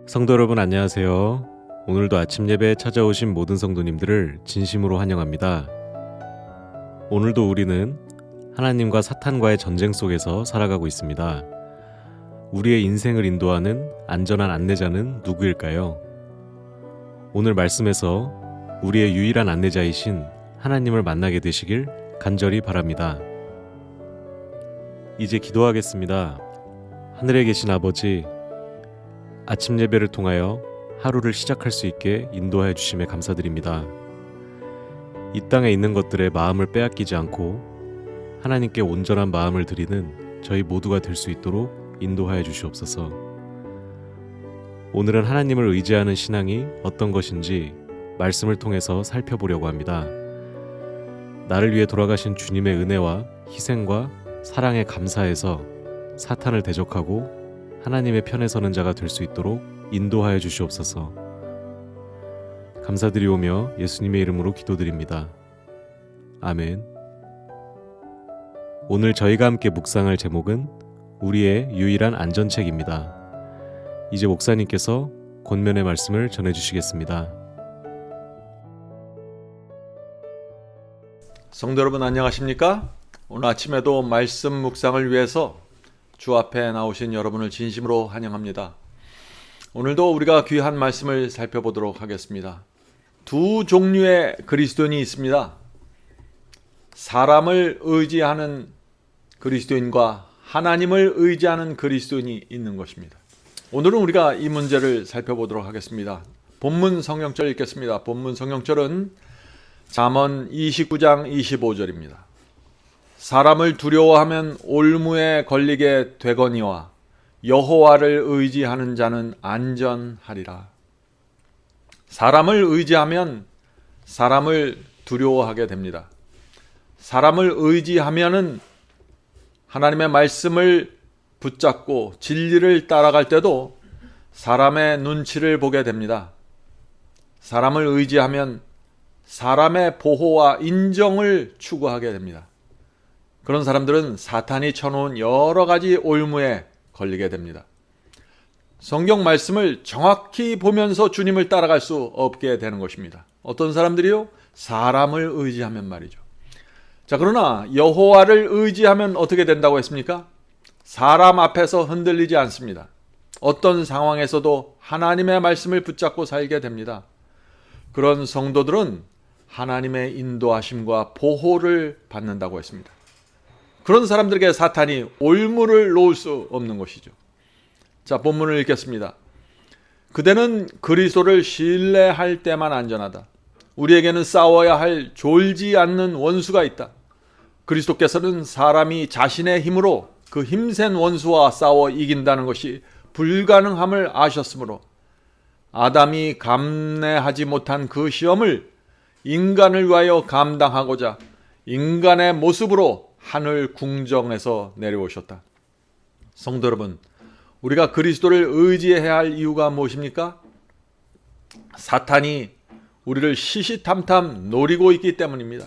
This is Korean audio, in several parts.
성도 여러분 안녕하세요. 오늘도 아침 예배에 찾아오신 모든 성도님들을 진심으로 환영합니다. 오늘도 우리는 하나님과 사탄과의 전쟁 속에서 살아가고 있습니다. 우리의 인생을 인도하는 안전한 안내자는 누구일까요? 오늘 말씀에서 우리의 유일한 안내자이신 하나님을 만나게 되시길 간절히 바랍니다. 이제 기도하겠습니다. 하늘에 계신 아버지, 아침 예배를 통하여 하루를 시작할 수 있게 인도하여 주심에 감사드립니다. 이 땅에 있는 것들에 마음을 빼앗기지 않고 하나님께 온전한 마음을 드리는 저희 모두가 될 수 있도록 인도하여 주시옵소서. 오늘은 하나님을 의지하는 신앙이 어떤 것인지 말씀을 통해서 살펴보려고 합니다. 나를 위해 돌아가신 주님의 은혜와 희생과 사랑에 감사해서 사탄을 대적하고 하나님의 편에 서는 자가 될 수 있도록 인도하여 주시옵소서. 감사드리오며 예수님의 이름으로 기도드립니다. 아멘. 오늘 저희가 함께 묵상할 제목은 우리의 유일한 안전책입니다. 이제 목사님께서 권면의 말씀을 전해주시겠습니다. 성도 여러분 안녕하십니까? 오늘 아침에도 말씀 묵상을 위해서 주 앞에 나오신 여러분을 진심으로 환영합니다. 오늘도 우리가 귀한 말씀을 살펴보도록 하겠습니다. 두 종류의 그리스도인이 있습니다. 사람을 의지하는 그리스도인과 하나님을 의지하는 그리스도인이 있는 것입니다. 오늘은 우리가 이 문제를 살펴보도록 하겠습니다. 본문 성경절 읽겠습니다. 본문 성경절은 잠언 29장 25절입니다. 사람을 두려워하면 올무에 걸리게 되거니와 여호와를 의지하는 자는 안전하리라. 사람을 의지하면 사람을 두려워하게 됩니다. 사람을 의지하면은 하나님의 말씀을 붙잡고 진리를 따라갈 때도 사람의 눈치를 보게 됩니다. 사람을 의지하면 사람의 보호와 인정을 추구하게 됩니다. 그런 사람들은 사탄이 쳐놓은 여러 가지 올무에 걸리게 됩니다. 성경 말씀을 정확히 보면서 주님을 따라갈 수 없게 되는 것입니다. 어떤 사람들이요? 사람을 의지하면 말이죠. 자, 그러나 여호와를 의지하면 어떻게 된다고 했습니까? 사람 앞에서 흔들리지 않습니다. 어떤 상황에서도 하나님의 말씀을 붙잡고 살게 됩니다. 그런 성도들은 하나님의 인도하심과 보호를 받는다고 했습니다. 그런 사람들에게 사탄이 올무를 놓을 수 없는 것이죠. 자, 본문을 읽겠습니다. 그대는 그리스도를 신뢰할 때만 안전하다. 우리에게는 싸워야 할 졸지 않는 원수가 있다. 그리스도께서는 사람이 자신의 힘으로 그 힘센 원수와 싸워 이긴다는 것이 불가능함을 아셨으므로 아담이 감내하지 못한 그 시험을 인간을 위하여 감당하고자 인간의 모습으로 하늘 궁정에서 내려오셨다. 성도 여러분, 우리가 그리스도를 의지해야 할 이유가 무엇입니까? 사탄이 우리를 시시탐탐 노리고 있기 때문입니다.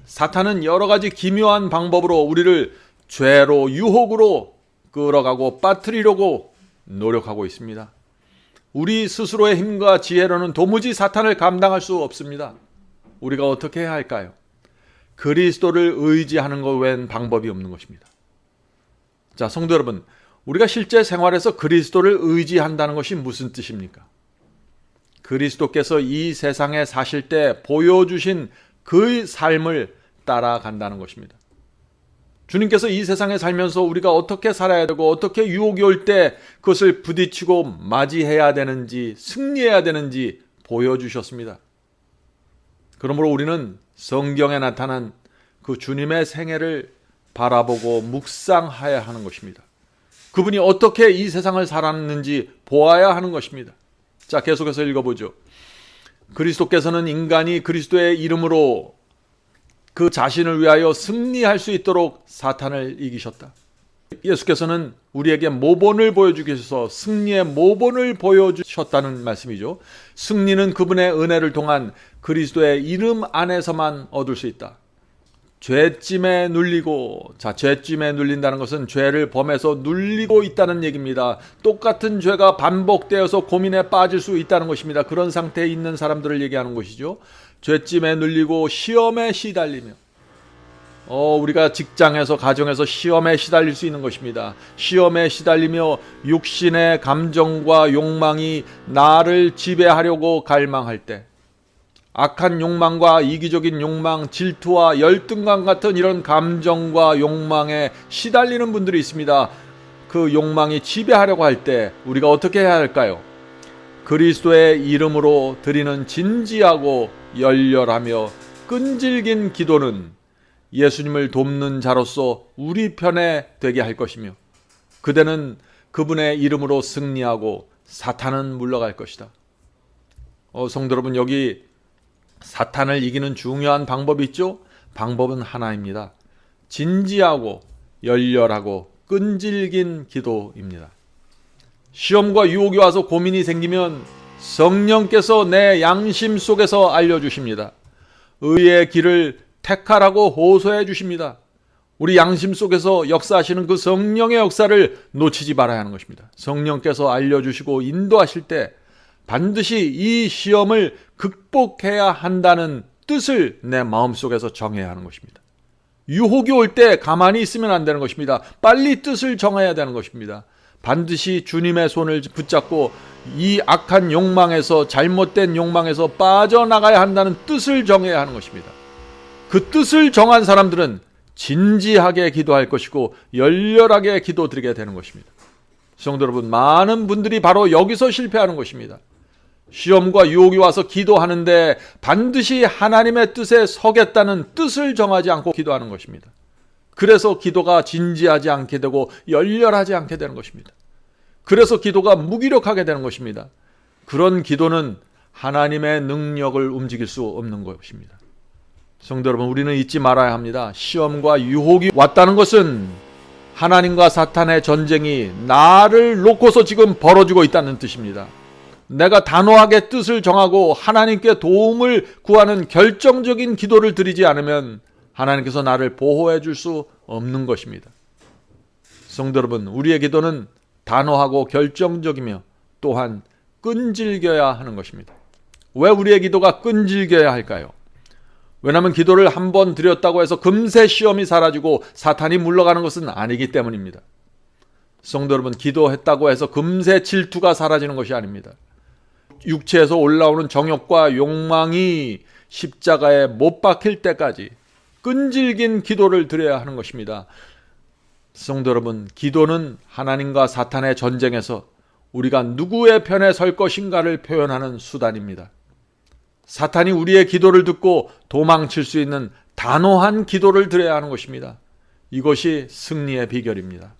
사탄은 여러 가지 기묘한 방법으로 우리를 죄로 유혹으로 끌어가고 빠뜨리려고 노력하고 있습니다. 우리 스스로의 힘과 지혜로는 도무지 사탄을 감당할 수 없습니다. 우리가 어떻게 해야 할까요? 그리스도를 의지하는 것 외엔 방법이 없는 것입니다. 자, 성도 여러분, 우리가 실제 생활에서 그리스도를 의지한다는 것이 무슨 뜻입니까? 그리스도께서 이 세상에 사실 때 보여주신 그 삶을 따라간다는 것입니다. 주님께서 이 세상에 살면서 우리가 어떻게 살아야 되고 어떻게 유혹이 올 때 그것을 부딪히고 맞이해야 되는지 승리해야 되는지 보여주셨습니다. 그러므로 우리는 성경에 나타난 그 주님의 생애를 바라보고 묵상해야 하는 것입니다. 그분이 어떻게 이 세상을 살았는지 보아야 하는 것입니다. 자, 계속해서 읽어보죠. 그리스도께서는 인간이 그리스도의 이름으로 그 자신을 위하여 승리할 수 있도록 사탄을 이기셨다. 예수께서는 우리에게 모본을 보여주기 위해서 승리의 모본을 보여주셨다는 말씀이죠. 승리는 그분의 은혜를 통한 그리스도의 이름 안에서만 얻을 수 있다. 죄찜에 눌리고, 자, 죄찜에 눌린다는 것은 죄를 범해서 눌리고 있다는 얘기입니다. 똑같은 죄가 반복되어서 고민에 빠질 수 있다는 것입니다. 그런 상태에 있는 사람들을 얘기하는 것이죠. 죄찜에 눌리고 시험에 시달리며, 우리가 직장에서 가정에서 시험에 시달릴 수 있는 것입니다. 시험에 시달리며 육신의 감정과 욕망이 나를 지배하려고 갈망할 때, 악한 욕망과 이기적인 욕망, 질투와 열등감 같은 이런 감정과 욕망에 시달리는 분들이 있습니다. 그 욕망이 지배하려고 할 때 우리가 어떻게 해야 할까요? 그리스도의 이름으로 드리는 진지하고 열렬하며 끈질긴 기도는 예수님을 돕는 자로서 우리 편에 되게 할 것이며, 그대는 그분의 이름으로 승리하고 사탄은 물러갈 것이다. 성도 여러분, 여기 사탄을 이기는 중요한 방법이 있죠? 방법은 하나입니다. 진지하고 열렬하고 끈질긴 기도입니다. 시험과 유혹이 와서 고민이 생기면 성령께서 내 양심 속에서 알려주십니다. 의의 길을 택하라고 호소해 주십니다. 우리 양심 속에서 역사하시는 그 성령의 역사를 놓치지 말아야 하는 것입니다. 성령께서 알려주시고 인도하실 때 반드시 이 시험을 극복해야 한다는 뜻을 내 마음속에서 정해야 하는 것입니다. 유혹이 올 때 가만히 있으면 안 되는 것입니다. 빨리 뜻을 정해야 되는 것입니다. 반드시 주님의 손을 붙잡고 이 악한 욕망에서, 잘못된 욕망에서 빠져나가야 한다는 뜻을 정해야 하는 것입니다. 그 뜻을 정한 사람들은 진지하게 기도할 것이고 열렬하게 기도드리게 되는 것입니다. 성도 여러분, 많은 분들이 바로 여기서 실패하는 것입니다. 시험과 유혹이 와서 기도하는데 반드시 하나님의 뜻에 서겠다는 뜻을 정하지 않고 기도하는 것입니다. 그래서 기도가 진지하지 않게 되고 열렬하지 않게 되는 것입니다. 그래서 기도가 무기력하게 되는 것입니다. 그런 기도는 하나님의 능력을 움직일 수 없는 것입니다. 성도 여러분, 우리는 잊지 말아야 합니다. 시험과 유혹이 왔다는 것은 하나님과 사탄의 전쟁이 나를 놓고서 지금 벌어지고 있다는 뜻입니다. 내가 단호하게 뜻을 정하고 하나님께 도움을 구하는 결정적인 기도를 드리지 않으면 하나님께서 나를 보호해 줄 수 없는 것입니다. 성도 여러분, 우리의 기도는 단호하고 결정적이며 또한 끈질겨야 하는 것입니다. 왜 우리의 기도가 끈질겨야 할까요? 왜냐하면 기도를 한 번 드렸다고 해서 금세 시험이 사라지고 사탄이 물러가는 것은 아니기 때문입니다. 성도 여러분, 기도했다고 해서 금세 질투가 사라지는 것이 아닙니다. 육체에서 올라오는 정욕과 욕망이 십자가에 못 박힐 때까지 끈질긴 기도를 드려야 하는 것입니다. 성도 여러분, 기도는 하나님과 사탄의 전쟁에서 우리가 누구의 편에 설 것인가를 표현하는 수단입니다. 사탄이 우리의 기도를 듣고 도망칠 수 있는 단호한 기도를 드려야 하는 것입니다. 이것이 승리의 비결입니다.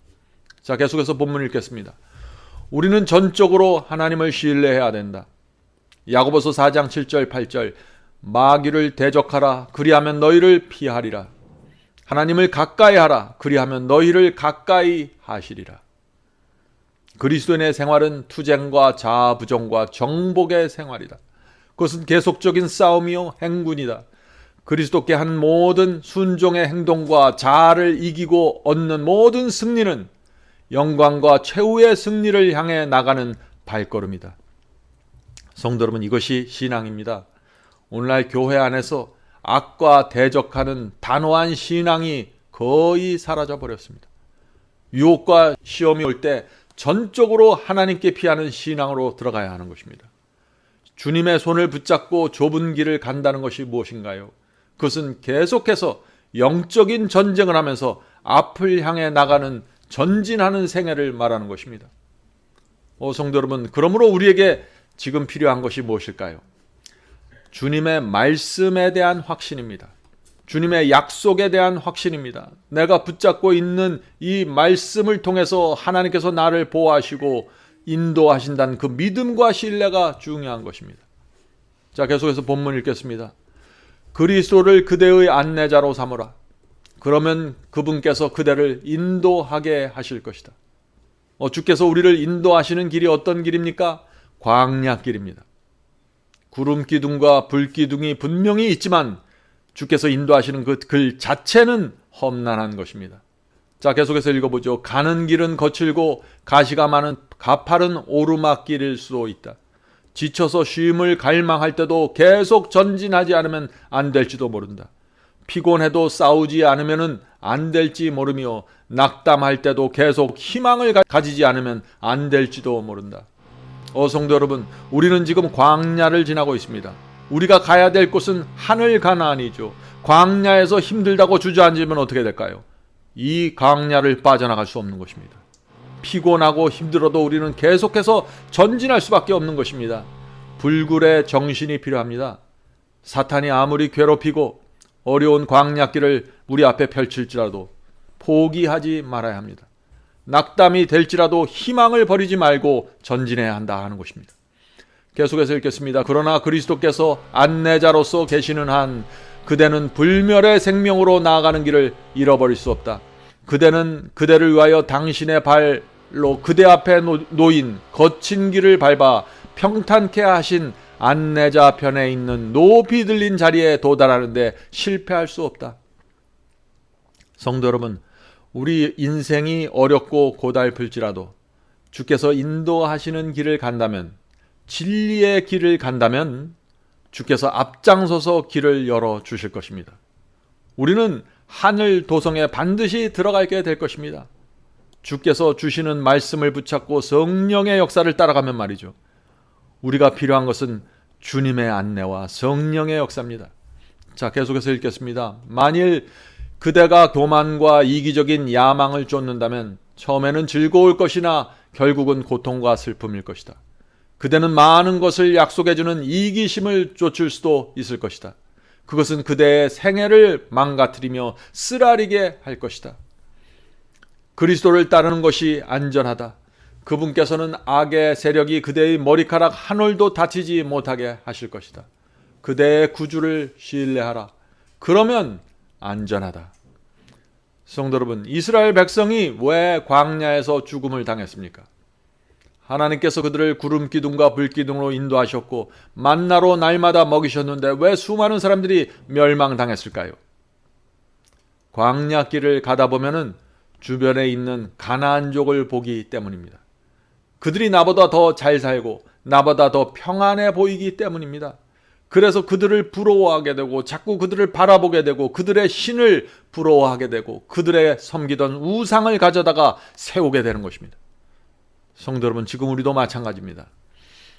자, 계속해서 본문 읽겠습니다. 우리는 전적으로 하나님을 신뢰해야 된다. 야고보서 4장 7절 8절 마귀를 대적하라. 그리하면 너희를 피하리라. 하나님을 가까이 하라. 그리하면 너희를 가까이 하시리라. 그리스도인의 생활은 투쟁과 자아부정과 정복의 생활이다. 그것은 계속적인 싸움이요 행군이다. 그리스도께 한 모든 순종의 행동과 자아를 이기고 얻는 모든 승리는 영광과 최후의 승리를 향해 나가는 발걸음이다. 성도 여러분, 이것이 신앙입니다. 오늘날 교회 안에서 악과 대적하는 단호한 신앙이 거의 사라져 버렸습니다. 유혹과 시험이 올 때 전적으로 하나님께 피하는 신앙으로 들어가야 하는 것입니다. 주님의 손을 붙잡고 좁은 길을 간다는 것이 무엇인가요? 그것은 계속해서 영적인 전쟁을 하면서 앞을 향해 나가는 전진하는 생애를 말하는 것입니다. 성도 여러분, 그러므로 우리에게 지금 필요한 것이 무엇일까요? 주님의 말씀에 대한 확신입니다. 주님의 약속에 대한 확신입니다. 내가 붙잡고 있는 이 말씀을 통해서 하나님께서 나를 보호하시고 인도하신다는 그 믿음과 신뢰가 중요한 것입니다. 자, 계속해서 본문 읽겠습니다. 그리스도를 그대의 안내자로 삼으라. 그러면 그분께서 그대를 인도하게 하실 것이다. 주께서 우리를 인도하시는 길이 어떤 길입니까? 광야길입니다. 구름 기둥과 불 기둥이 분명히 있지만 주께서 인도하시는 그 글 자체는 험난한 것입니다. 자, 계속해서 읽어보죠. 가는 길은 거칠고 가시가 많은 가파른 오르막길일 수도 있다. 지쳐서 쉼을 갈망할 때도 계속 전진하지 않으면 안 될지도 모른다. 피곤해도 싸우지 않으면 안 될지 모르며 낙담할 때도 계속 희망을 가지지 않으면 안 될지도 모른다. 성도 여러분, 우리는 지금 광야를 지나고 있습니다. 우리가 가야 될 곳은 하늘 가나안이죠. 광야에서 힘들다고 주저앉으면 어떻게 될까요? 이 광야를 빠져나갈 수 없는 것입니다. 피곤하고 힘들어도 우리는 계속해서 전진할 수밖에 없는 것입니다. 불굴의 정신이 필요합니다. 사탄이 아무리 괴롭히고 어려운 광야길을 우리 앞에 펼칠지라도 포기하지 말아야 합니다. 낙담이 될지라도 희망을 버리지 말고 전진해야 한다 하는 것입니다. 계속해서 읽겠습니다. 그러나 그리스도께서 안내자로서 계시는 한 그대는 불멸의 생명으로 나아가는 길을 잃어버릴 수 없다. 그대는 그대를 위하여 당신의 발로 그대 앞에 놓인 거친 길을 밟아 평탄케 하신 안내자 편에 있는 높이 들린 자리에 도달하는데 실패할 수 없다. 성도 여러분, 우리 인생이 어렵고 고달플지라도 주께서 인도하시는 길을 간다면, 진리의 길을 간다면 주께서 앞장서서 길을 열어주실 것입니다. 우리는 하늘 도성에 반드시 들어가게 될 것입니다. 주께서 주시는 말씀을 붙잡고 성령의 역사를 따라가면 말이죠. 우리가 필요한 것은 주님의 안내와 성령의 역사입니다. 자, 계속해서 읽겠습니다. 만일 그대가 교만과 이기적인 야망을 쫓는다면 처음에는 즐거울 것이나 결국은 고통과 슬픔일 것이다. 그대는 많은 것을 약속해주는 이기심을 쫓을 수도 있을 것이다. 그것은 그대의 생애를 망가뜨리며 쓰라리게 할 것이다. 그리스도를 따르는 것이 안전하다. 그분께서는 악의 세력이 그대의 머리카락 한 올도 다치지 못하게 하실 것이다. 그대의 구주를 신뢰하라. 그러면 안전하다. 성도 여러분, 이스라엘 백성이 왜 광야에서 죽음을 당했습니까? 하나님께서 그들을 구름 기둥과 불 기둥으로 인도하셨고 만나로 날마다 먹이셨는데 왜 수많은 사람들이 멸망당했을까요? 광야길을 가다 보면은 주변에 있는 가나안족을 보기 때문입니다. 그들이 나보다 더 잘 살고 나보다 더 평안해 보이기 때문입니다. 그래서 그들을 부러워하게 되고 자꾸 그들을 바라보게 되고 그들의 신을 부러워하게 되고 그들의 섬기던 우상을 가져다가 세우게 되는 것입니다. 성도 여러분, 지금 우리도 마찬가지입니다.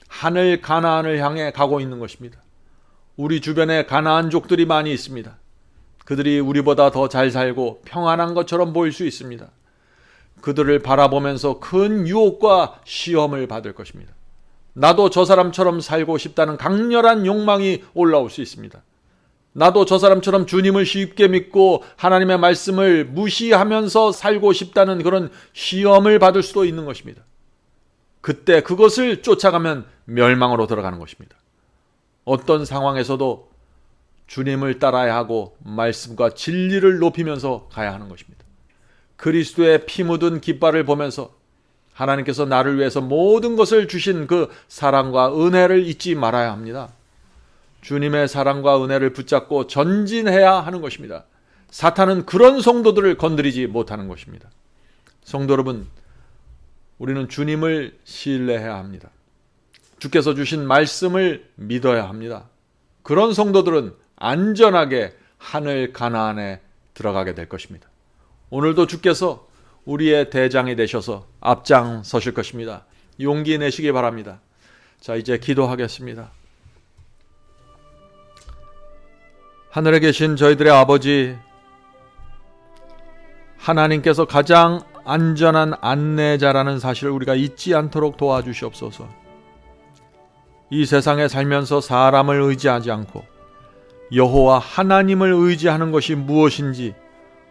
하늘 가나안을 향해 가고 있는 것입니다. 우리 주변에 가나안족들이 많이 있습니다. 그들이 우리보다 더 잘 살고 평안한 것처럼 보일 수 있습니다. 그들을 바라보면서 큰 유혹과 시험을 받을 것입니다. 나도 저 사람처럼 살고 싶다는 강렬한 욕망이 올라올 수 있습니다. 나도 저 사람처럼 주님을 쉽게 믿고 하나님의 말씀을 무시하면서 살고 싶다는 그런 시험을 받을 수도 있는 것입니다. 그때 그것을 쫓아가면 멸망으로 들어가는 것입니다. 어떤 상황에서도 주님을 따라야 하고 말씀과 진리를 높이면서 가야 하는 것입니다. 그리스도의 피 묻은 깃발을 보면서 하나님께서 나를 위해서 모든 것을 주신 그 사랑과 은혜를 잊지 말아야 합니다. 주님의 사랑과 은혜를 붙잡고 전진해야 하는 것입니다. 사탄은 그런 성도들을 건드리지 못하는 것입니다. 성도 여러분, 우리는 주님을 신뢰해야 합니다. 주께서 주신 말씀을 믿어야 합니다. 그런 성도들은 안전하게 하늘 가나안에 들어가게 될 것입니다. 오늘도 주께서 우리의 대장이 되셔서 앞장서실 것입니다. 용기 내시기 바랍니다. 자, 이제 기도하겠습니다. 하늘에 계신 저희들의 아버지, 하나님께서 가장 안전한 안내자라는 사실을 우리가 잊지 않도록 도와주시옵소서. 이 세상에 살면서 사람을 의지하지 않고 여호와 하나님을 의지하는 것이 무엇인지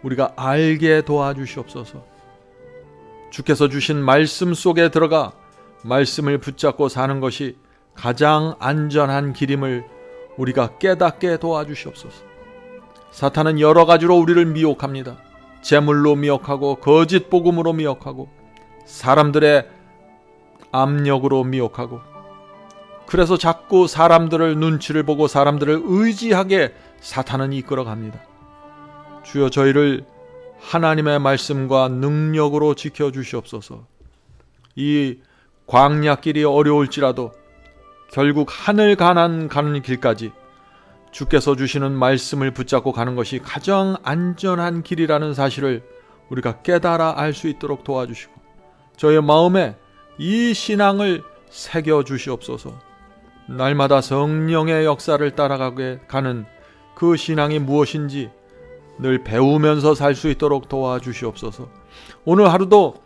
우리가 알게 도와주시옵소서. 주께서 주신 말씀 속에 들어가 말씀을 붙잡고 사는 것이 가장 안전한 길임을 우리가 깨닫게 도와주시옵소서. 사탄은 여러 가지로 우리를 미혹합니다. 재물로 미혹하고 거짓 복음으로 미혹하고 사람들의 압력으로 미혹하고, 그래서 자꾸 사람들을 눈치를 보고 사람들을 의지하게 사탄은 이끌어갑니다. 주여 저희를 하나님의 말씀과 능력으로 지켜주시옵소서. 이 광야길이 어려울지라도 결국 하늘 가난 가는 길까지 주께서 주시는 말씀을 붙잡고 가는 것이 가장 안전한 길이라는 사실을 우리가 깨달아 알 수 있도록 도와주시고 저의 마음에 이 신앙을 새겨 주시옵소서. 날마다 성령의 역사를 따라가게 가는 그 신앙이 무엇인지 늘 배우면서 살 수 있도록 도와주시옵소서. 오늘 하루도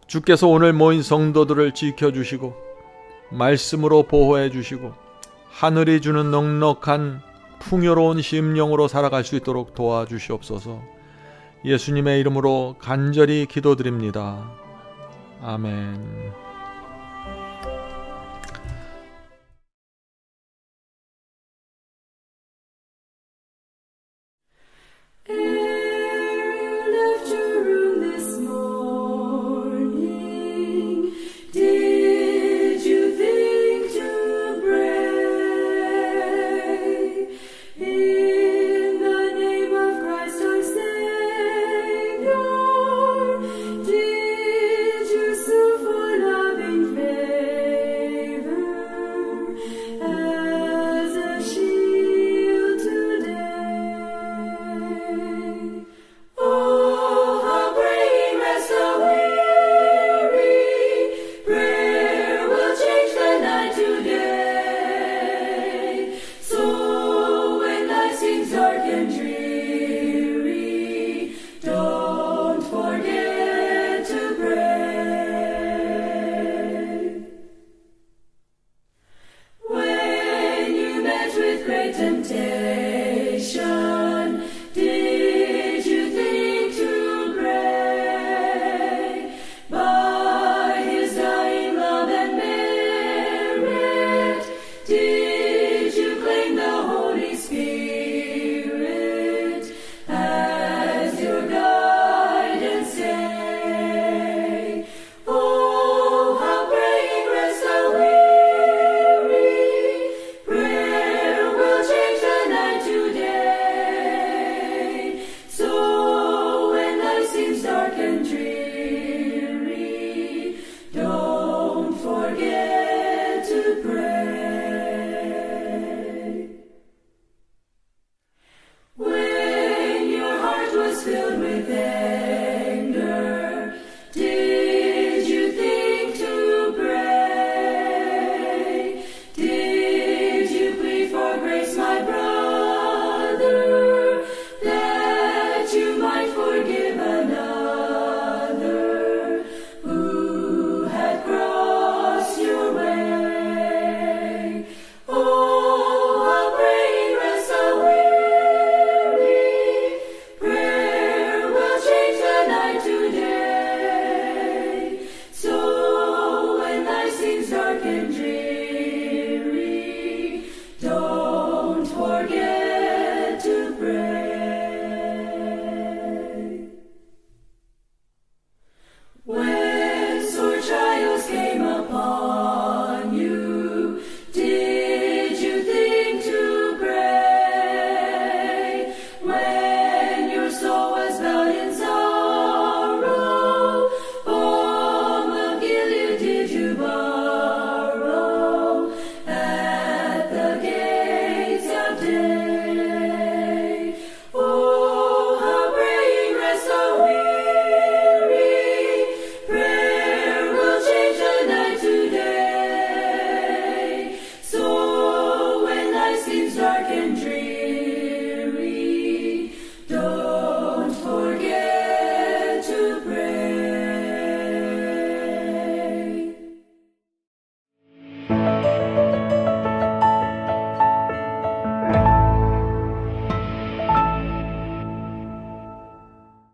주께서 오늘 모인 성도들을 지켜주시고 말씀으로 보호해 주시고 하늘이 주는 넉넉한 풍요로운 심령으로 살아갈 수 있도록 도와주시옵소서. 예수님의 이름으로 간절히 기도드립니다. 아멘.